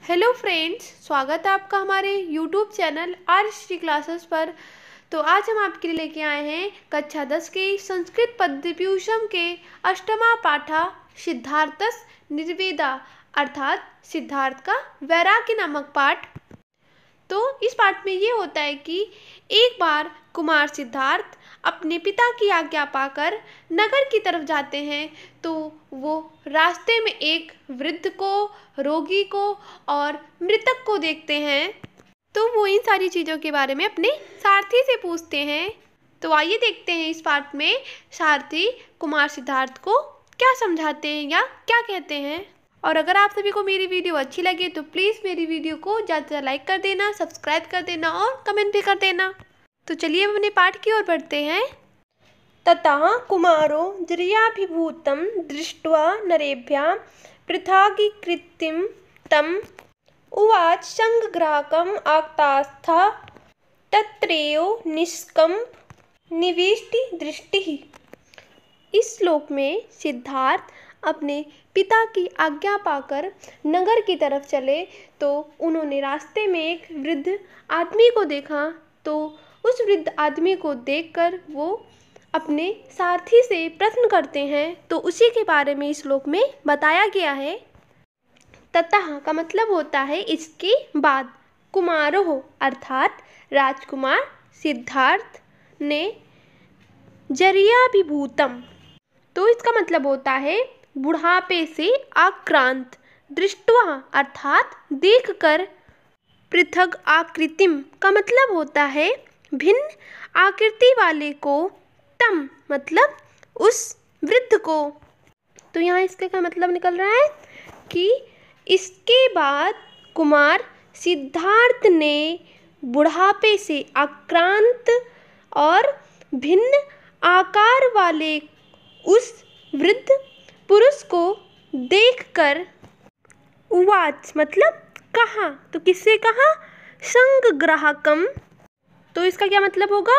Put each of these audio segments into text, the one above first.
Hello friends, स्वागत है आपका हमारे यूट्यूब चैनल आरएसटी क्लासेस पर। तो आज हम आपके लिए लेके आए हैं कक्षा 10 के संस्कृत पद्यव्यूशम के अष्टमा पाठा सिद्धार्थस निर्वेदा अर्थात सिद्धार्थ का वैराग्य नामक पाठ। तो इस पाठ में ये होता है कि एक बार कुमार सिद्धार्थ अपने पिता की आज्ञा पाकर नगर की तरफ जाते हैं। तो वो रास्ते में एक वृद्ध को, रोगी को और मृतक को देखते हैं। तो वो इन सारी चीज़ों के बारे में अपने सारथी से पूछते हैं। तो आइए देखते हैं इस पाठ में सारथी कुमार सिद्धार्थ को क्या समझाते हैं या क्या कहते हैं। और अगर आप सभी को मेरी वीडियो अच्छी लगे तो प्लीज़ मेरी वीडियो को ज़्यादा से ज़्यादा लाइक कर देना, सब्सक्राइब कर देना और कमेंट भी कर देना। तो चलिए हम अपने पाठ की ओर बढ़ते हैं। ततः कुमारो जर्याभिभूतं दृष्ट्वा नरेभ्यः पृथागीकृतिं तम् उवाच संग्राहकम् आक्तास्था तत्रैव निष्कम्प निविष्टि दृष्टिः। इस श्लोक में सिद्धार्थ अपने पिता की आज्ञा पाकर नगर की तरफ चले। तो उन्होंने रास्ते में एक वृद्ध आदमी को देखा। तो उस वृद्ध आदमी को देखकर वो अपने सारथी से प्रश्न करते हैं। तो उसी के बारे में इस श्लोक में बताया गया है। ततः का मतलब होता है इसके बाद। कुमारोह अर्थात राजकुमार सिद्धार्थ ने जर्याभिभूतम, तो इसका मतलब होता है बुढ़ापे से आक्रांत, दृष्ट्वा अर्थात देखकर, पृथक आकृतिम का मतलब होता है भिन्न आकृति वाले को, तम मतलब उस वृद्ध को। तो यहाँ इसके का मतलब निकल रहा है कि इसके बाद कुमार सिद्धार्थ ने बुढ़ापे से आक्रांत और भिन्न आकार वाले उस वृद्ध पुरुष को देखकर, उवाच मतलब कहा, तो किससे कहा, संग्राहकम, तो इसका क्या मतलब होगा,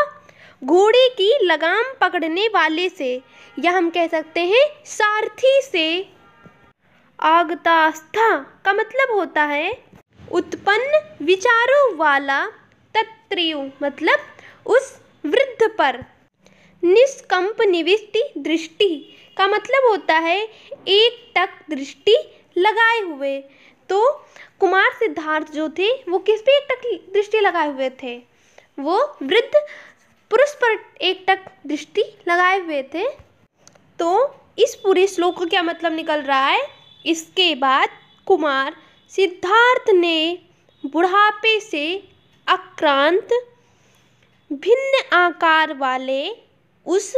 घोड़े की लगाम पकड़ने वाले से, या हम कह सकते हैं सारथी से। आगतास्था का मतलब होता है उत्पन्न विचारों वाला, तत्रैव मतलब उस वृद्ध पर, निष्कंप निविष्टि दृष्टि का मतलब होता है एकटक दृष्टि लगाए हुए। तो कुमार सिद्धार्थ जो थे वो किस पे एकटक दृष्टि लगाए हुए थे, वो वृद्ध पुरुष पर एकटक दृष्टि लगाए हुए थे। तो इस पूरे श्लोक का क्या मतलब निकल रहा है, इसके बाद कुमार सिद्धार्थ ने बुढ़ापे से आक्रांत भिन्न आकार वाले उस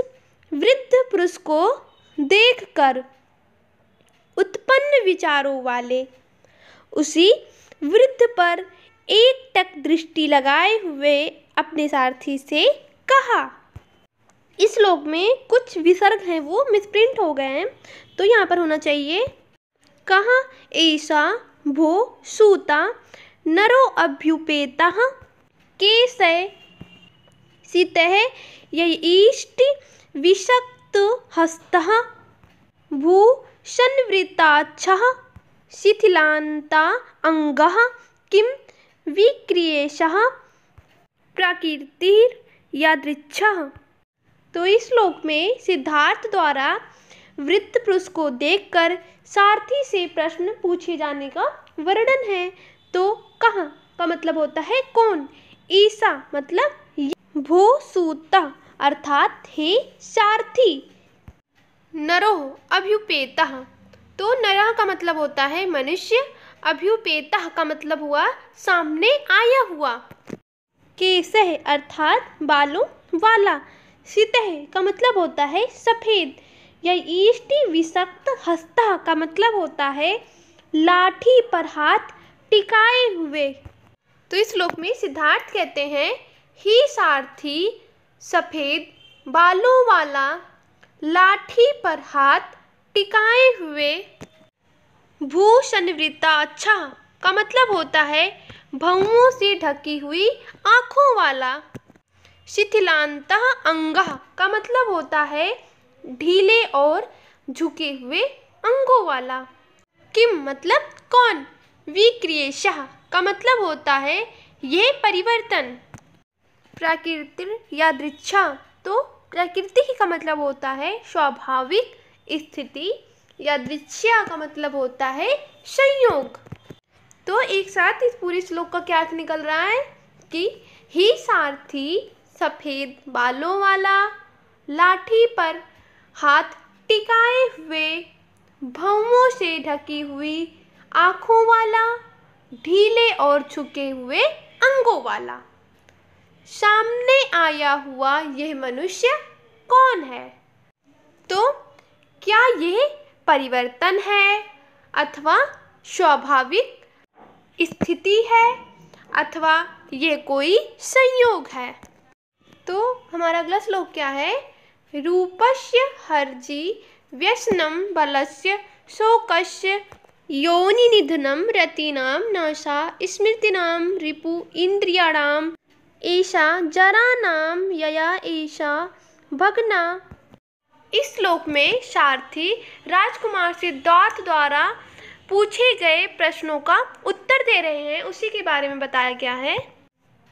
वृद्ध पुरुष को देखकर उत्पन्न विचारों वाले उसी वृद्ध पर एकटक दृष्टि लगाए हुए अपने सारथी से कहा। इस श्लोक में कुछ विसर्ग हैं वो मिसप्रिंट हो गए हैं। तो यहाँ पर होना चाहिए कहा ऐसा भो सूता नरो अभ्युपेतः केशय सितः यईष्टि विषक्त हस्तः भूषणवृताच्छः शिथिलान्ता अंगः किं विक्रियेशः प्रकीर्तिर्यादृच्छः। तो इस श्लोक में सिद्धार्थ द्वारा वृद्ध पुरुष को देखकर सारथी से प्रश्न पूछे जाने का वर्णन है। तो कहाँ का मतलब होता है कौन, ईसा मतलब भो सूता अर्थात हे सारथी, नरोह अभ्युपेतः, तो नरः का मतलब होता है मनुष्य, अभ्युपेतः का मतलब हुआ सामने आया हुआ, केशः अर्थात बालों वाला, सितः का मतलब होता है सफेद, या ईष्टि विषक्त हस्तः का मतलब होता है लाठी पर हाथ टिकाए हुए। तो इस श्लोक में सिद्धार्थ कहते हैं ही सारथी सफेद बालों वाला, लाठी पर हाथ टिकाए हुए, भूषणवृताच्छा का मतलब होता है भौंहों से ढकी हुई आँखों वाला, शिथिलान्तः अंगः का मतलब होता है ढीले और झुके हुए अंगों वाला, किम मतलब कौन, विक्रियशः का मतलब होता है यह परिवर्तन। प्रकृति यादृच्छा, तो प्रकृति का मतलब होता है स्वाभाविक स्थिति, यादृच्छा का मतलब होता है संयोग। तो एक साथ इस पूरे श्लोक का क्या अर्थ निकल रहा है कि ही सारथी सफेद बालों वाला, लाठी पर हाथ टिकाए हुए, भौंवों से ढकी हुई आँखों वाला, ढीले और झुके हुए अंगों वाला। सामने आया हुआ यह मनुष्य कौन है? तो क्या यह परिवर्तन है अथवा स्वाभाविक स्थिति है अथवा ये कोई संयोग है? तो हमारा अगला श्लोक क्या है? रूपस्य हर्षि व्यसनम बलस्य शोकस्य योनिनिधनम रतिनां नाशा स्मृतिनां रिपु इंद्रियाणाम एषा जरानाम यया एषा भग्ना। इस श्लोक में सारथी राजकुमार सिद्धार्थ द्वारा पूछे गए प्रश्नों का उत्तर दे रहे हैं, उसी के बारे में बताया गया है।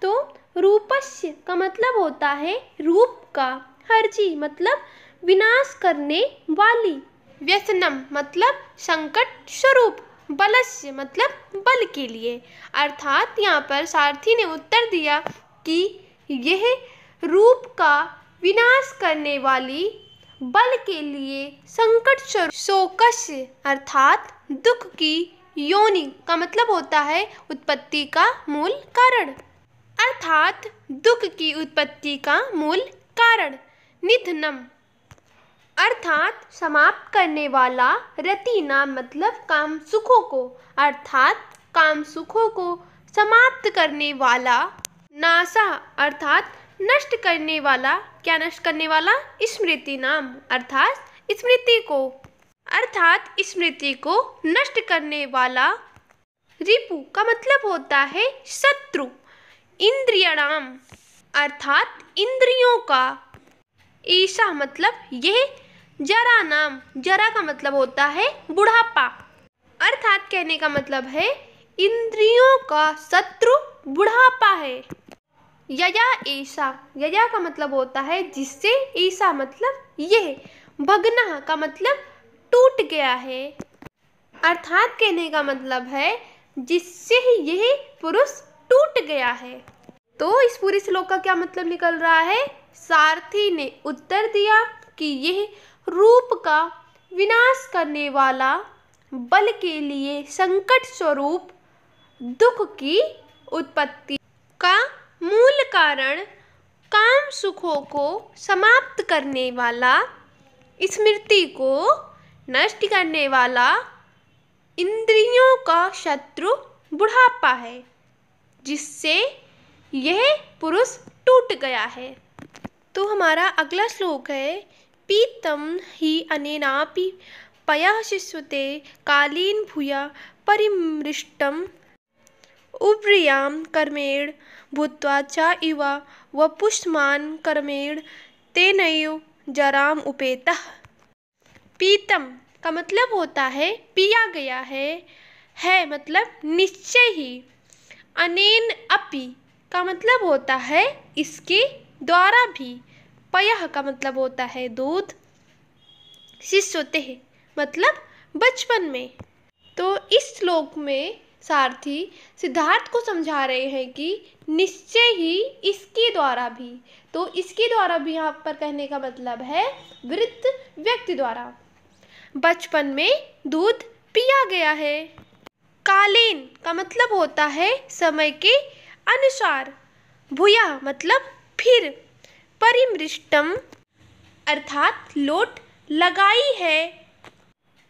तो रूपस्य का मतलब होता है रूप का, हर्षि मतलब विनाश करने वाली, व्यसनम मतलब संकट स्वरूप, बलस्य मतलब बल के लिए। अर्थात यहाँ पर सारथी ने उत्तर दिया कि यह रूप का विनाश करने वाली, बल के लिए संकट स्वरूप, शोकस्य अर्थात दुख की, योनि का मतलब होता है उत्पत्ति का मूल कारण, अर्थात दुख की उत्पत्ति का मूल कारण, निधनम अर्थात समाप्त करने वाला, रतिना मतलब काम सुखों को, अर्थात काम सुखों को समाप्त करने वाला, नासा अर्थात नष्ट करने वाला, क्या नष्ट करने वाला? स्मृति नाम अर्थात स्मृति को, अर्थात स्मृति को नष्ट करने वाला। रिपु का मतलब होता है शत्रु, इंद्रियाणाम अर्थात इंद्रियों का, ईशा मतलब यह, जरा नाम, जरा का मतलब होता है बुढ़ापा, अर्थात कहने का मतलब है इंद्रियों का शत्रु बुढ़ापा है। यया ऐसा, यया का मतलब होता है जिससे, ऐसा मतलब यह, भग्ना का मतलब टूट गया है, अर्थात कहने का मतलब है जिससे यह पुरुष टूट गया है। तो इस पूरे श्लोक का क्या मतलब निकल रहा है? सारथी ने उत्तर दिया कि यह रूप का विनाश करने वाला, बल के लिए संकट स्वरूप, दुख की उत्पत्ति का मूल कारण, काम सुखों को समाप्त करने वाला, स्मृति को नष्ट करने वाला, इंद्रियों का शत्रु बुढ़ापा है, जिससे यह पुरुष टूट गया है। तो हमारा अगला श्लोक है पीतम हि अनेनापि पयः शिश्यते कालेन भूया परिमृष्टम् उभ्रियां कर्मेण भूत्वा च इव वपुष्मान् कर्मेण तेनैव जराम उपेतः। पीतम का मतलब होता है पिया गया है मतलब निश्चय ही, अनेन अपि का मतलब होता है इसके द्वारा भी, पयः का मतलब होता है दूध, शिष्यते मतलब बचपन में। तो इस श्लोक में सारथी सिद्धार्थ को समझा रहे हैं कि निश्चय ही इसके द्वारा भी, तो इसके द्वारा भी यहाँ पर कहने का मतलब है वृद्ध व्यक्ति द्वारा बचपन में दूध पिया गया है। कालीन का मतलब होता है समय के अनुसार, भूया मतलब फिर, परिमृष्टम अर्थात लोट लगाई है,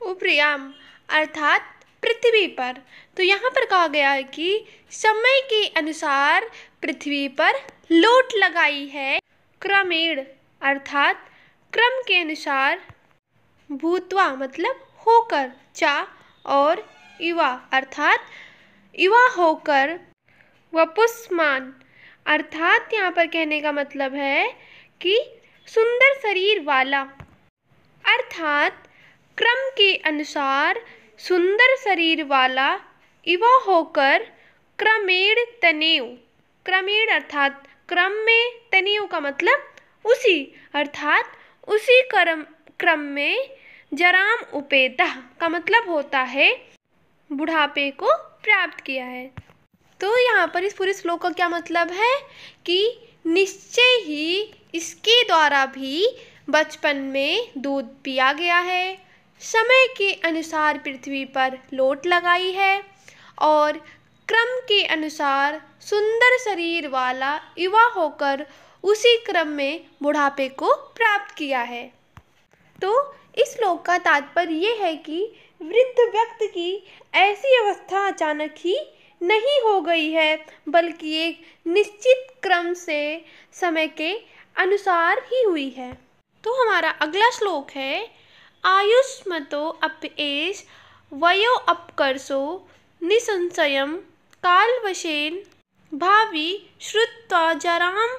उभ्रियाम अर्थात पृथ्वी पर। तो यहाँ पर कहा गया है कि समय के अनुसार पृथ्वी पर लोट लगाई है, क्रमेण अर्थात क्रम के अनुसार, भूत्वा मतलब होकर, चा और युवा अर्थात युवा होकर, वपुष्मान अर्थात यहाँ पर कहने का मतलब है कि सुंदर शरीर वाला, अर्थात क्रम के अनुसार सुंदर शरीर वाला, युवा होकर क्रमेण तनेव, क्रमेण अर्थात क्रम में, तनेव का मतलब उसी, अर्थात उसी क्रम में, जराम उपेतः का मतलब होता है बुढ़ापे को प्राप्त किया है। तो यहाँ पर इस पूरे श्लोक का क्या मतलब है कि निश्चय ही इसके द्वारा भी बचपन में दूध पिया गया है, समय के अनुसार पृथ्वी पर लोट लगाई है और क्रम के अनुसार सुंदर शरीर वाला युवा होकर उसी क्रम में बुढ़ापे को प्राप्त किया है। तो इस श्लोक का तात्पर्य ये है कि वृद्ध व्यक्ति की ऐसी अवस्था अचानक ही नहीं हो गई है, बल्कि एक निश्चित क्रम से समय के अनुसार ही हुई है। तो हमारा अगला श्लोक है आयुष्मतो अपएष वयो अपकर्षो निसंशयम् कालवशेन भावी श्रुत्वा जराम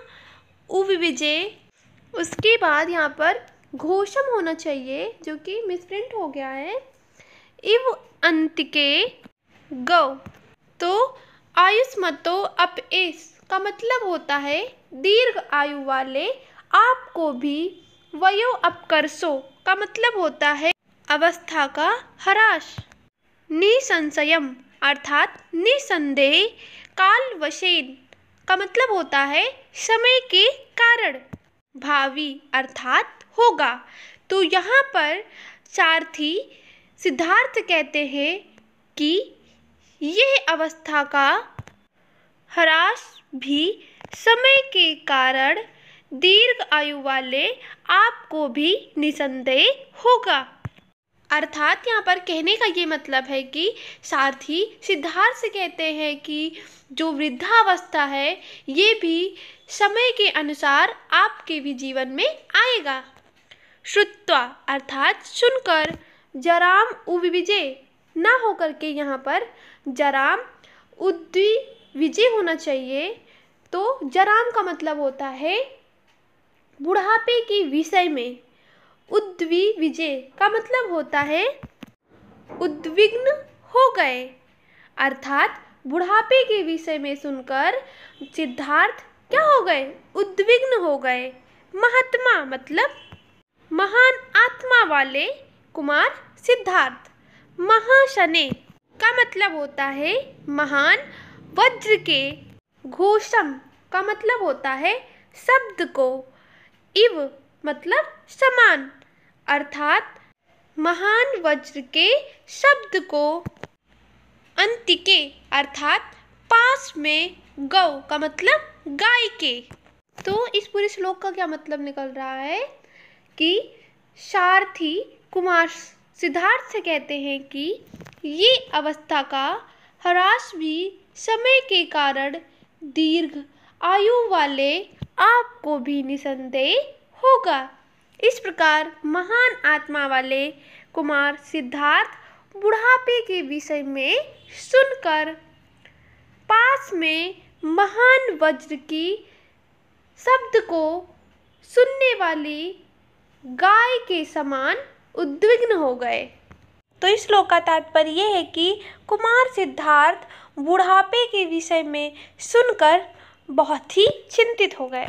उविविजे। उसके बाद यहाँ पर घोषम होना चाहिए जो कि मिसप्रिंट हो गया है, इव अंतिके गौ। तो आयुष्मतो अपएष का मतलब होता है दीर्घ आयु वाले आपको भी, वयो अपकर्षो का मतलब होता है अवस्था का ह्रास, निसंशयम अर्थात निसंदेह, कालवशेन का मतलब होता है समय के कारण, भावी अर्थात होगा। तो यहाँ पर सारथी सिद्धार्थ कहते हैं कि यह अवस्था का ह्रास भी समय के कारण दीर्घ आयु वाले आपको भी निसंदेह होगा। अर्थात यहाँ पर कहने का ये मतलब है कि सारथी सिद्धार्थ से कहते हैं कि जो वृद्धावस्था है ये भी समय के अनुसार आपके भी जीवन में आएगा। श्रुत्वा अर्थात सुनकर, जराम उविविजे ना होकर के यहाँ पर जराम उद्विविजे होना चाहिए। तो जराम का मतलब होता है बुढ़ापे के विषय में, उद्विविजे का मतलब होता है उद्विग्न हो गए, अर्थात बुढ़ापे के विषय में सुनकर सिद्धार्थ क्या हो गए, उद्विग्न हो गए। महात्मा मतलब महान आत्मा वाले कुमार सिद्धार्थ। महाशने का मतलब होता है महान वज्र के। घोषम का मतलब होता है शब्द को। इव मतलब समान, अर्थात महान वज्र के शब्द को। अंतिके अर्थात पास में। गौ का मतलब गाय के। तो इस पूरे श्लोक का क्या मतलब निकल रहा है कि सारथी कुमार सिद्धार्थ से कहते हैं कि ये अवस्था का ह्रास भी समय के कारण दीर्घ आयु वाले आपको भी निसंदेह होगा। इस प्रकार महान आत्मा वाले कुमार सिद्धार्थ बुढ़ापे के विषय में सुनकर पास में महान वज्र की शब्द को सुनने वाली गाय के समान उद्विग्न हो गए। तो इस श्लोक का तात्पर्य यह है कि कुमार सिद्धार्थ बुढ़ापे के विषय में सुनकर बहुत ही चिंतित हो गए।